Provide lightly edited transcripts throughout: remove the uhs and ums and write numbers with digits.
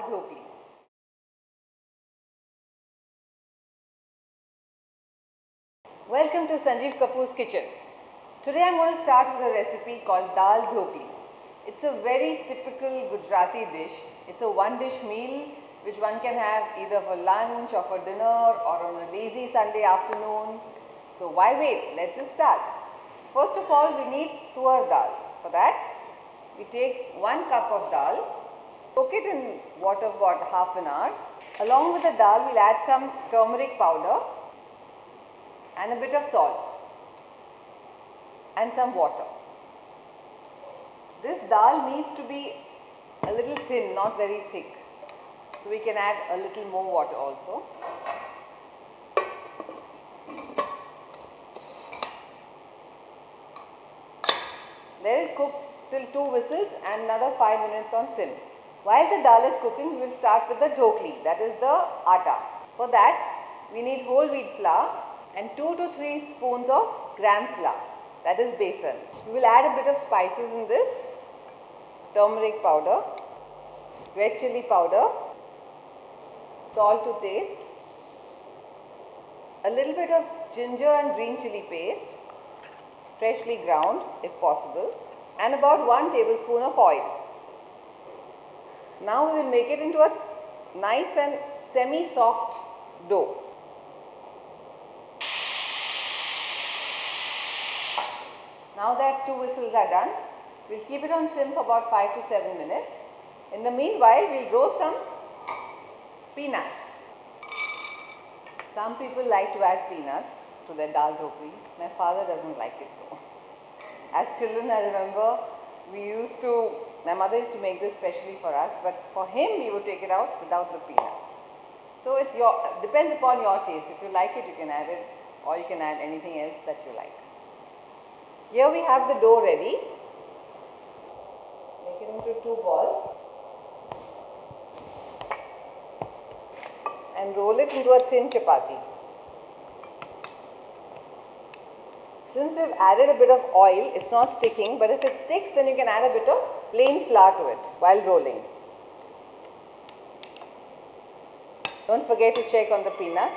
Dal Dhokli. Welcome to Sanjeev Kapoor's kitchen. Today I am going to start with a recipe called Dal Dhokli. It's a very typical Gujarati dish. It's a one-dish meal which one can have either for lunch or for dinner or on a lazy Sunday afternoon. So why wait? Let's just start. First of all, we need tur dal. For that, we take 1 cup of dal, soak it in water for about half an hour. Along with the dal, we'll add some turmeric powder and a bit of salt and some water. This dal needs to be a little thin, not very thick. So we can add a little more water also. Let it cook till 2 whistles and another 5 minutes on sim. While the dal is cooking, we will start with the dhokli, that is the atta. For that, we need whole wheat flour and 2 to 3 spoons of gram flour, that is besan. We will add a bit of spices in this: turmeric powder, red chilli powder, salt to taste, a little bit of ginger and green chilli paste, freshly ground if possible, and about 1 tablespoon of oil. Now we will make it into a nice and semi-soft dough. Now that 2 whistles are done, we will keep it on sim for about 5 to 7 minutes. In the meanwhile, we will roast some peanuts. Some people like to add peanuts to their dal dhokli. My father doesn't like it though. As children, I remember my mother used to make this specially for us, but for him we would take it out without the peanuts. So it depends upon your taste. If you like it, you can add it, or you can add anything else that you like. Here we have the dough ready. Make it into 2 balls and roll it into a thin chapati. Since we have added a bit of oil, it's not sticking, but if it sticks, then you can add a bit of plain flour to it while rolling. Don't forget to check on the peanuts.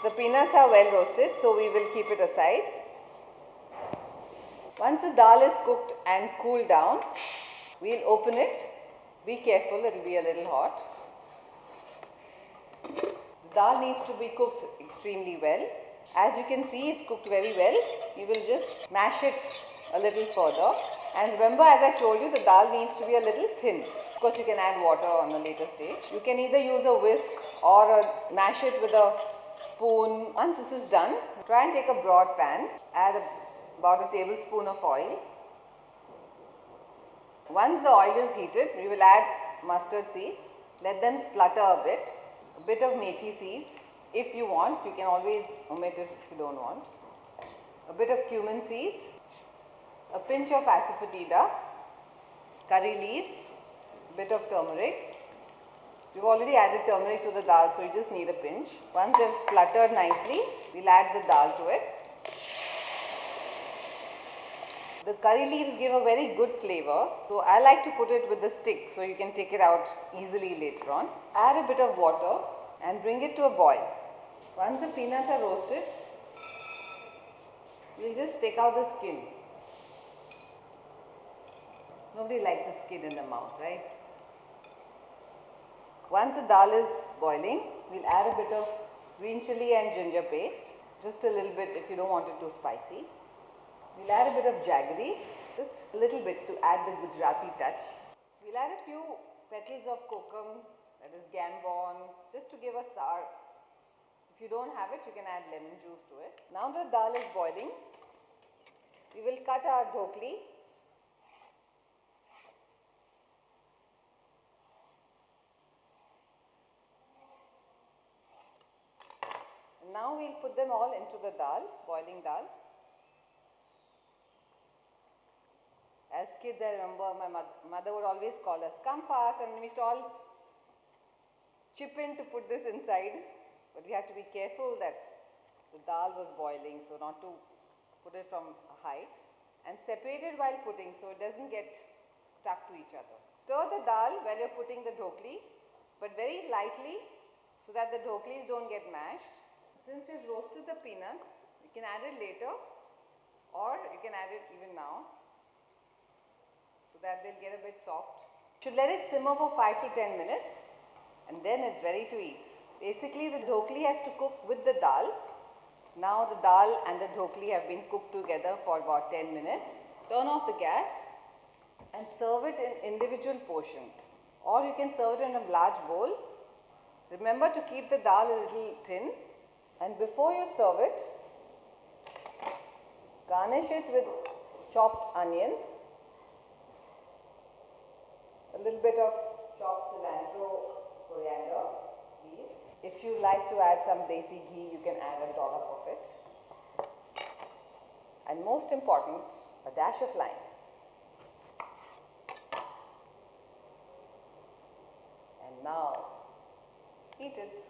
The peanuts are well roasted, so we will keep it aside. Once the dal is cooked and cooled down, we'll open it. Be careful, it will be a little hot. The dal needs to be cooked extremely well. As you can see, it's cooked very well. You will just mash it a little further. And remember, as I told you, the dal needs to be a little thin. Of course, you can add water on a later stage. You can either use a whisk or mash it with a spoon. Once this is done, try and take a broad pan. Add about a tablespoon of oil. Once the oil is heated, we will add mustard seeds. Let them splutter a bit of methi seeds. If you want, you can always omit it if you don't want. A bit of cumin seeds, a pinch of asafoetida, curry leaves, a bit of turmeric. We've already added turmeric to the dal, so you just need a pinch. Once they've spluttered nicely, we'll add the dal to it. The curry leaves give a very good flavor, so I like to put it with the stick so you can take it out easily later on. Add a bit of water and bring it to a boil. Once the peanuts are roasted, we'll just take out the skin. Nobody likes the skin in the mouth, right? Once the dal is boiling, we'll add a bit of green chilli and ginger paste, just a little bit if you don't want it too spicy. We'll add a bit of jaggery, just a little bit to add the Gujarati touch. We'll add a few petals of kokum, that is gamboge, just to give a sour. If you don't have it, you can add lemon juice to it. Now the dal is boiling, we will cut our dhokli. And now we'll put them all into the dal, boiling dal. As kids, I remember my mother would always call us, "Come fast," and we used to all chip in to put this inside. But we had to be careful that the dal was boiling, so not to put it from a height. And separate it while putting so it doesn't get stuck to each other. Stir the dal while you're putting the dhokli, but very lightly so that the dhoklis don't get mashed. Since we've roasted the peanuts, you can add it later or you can add it even now so that they'll get a bit soft. You should let it simmer for 5 to 10 minutes and then it's ready to eat. Basically, the dhokli has to cook with the dal. Now the dal and the dhokli have been cooked together for about 10 minutes. Turn off the gas and serve it in individual portions, or you can serve it in a large bowl. Remember to keep the dal a little thin, and before you serve it, garnish it with chopped onions, a little bit of chopped cilantro, coriander, leaves. If you like to add some desi ghee, you can add a dollop of it. And most important, a dash of lime. And now, eat it.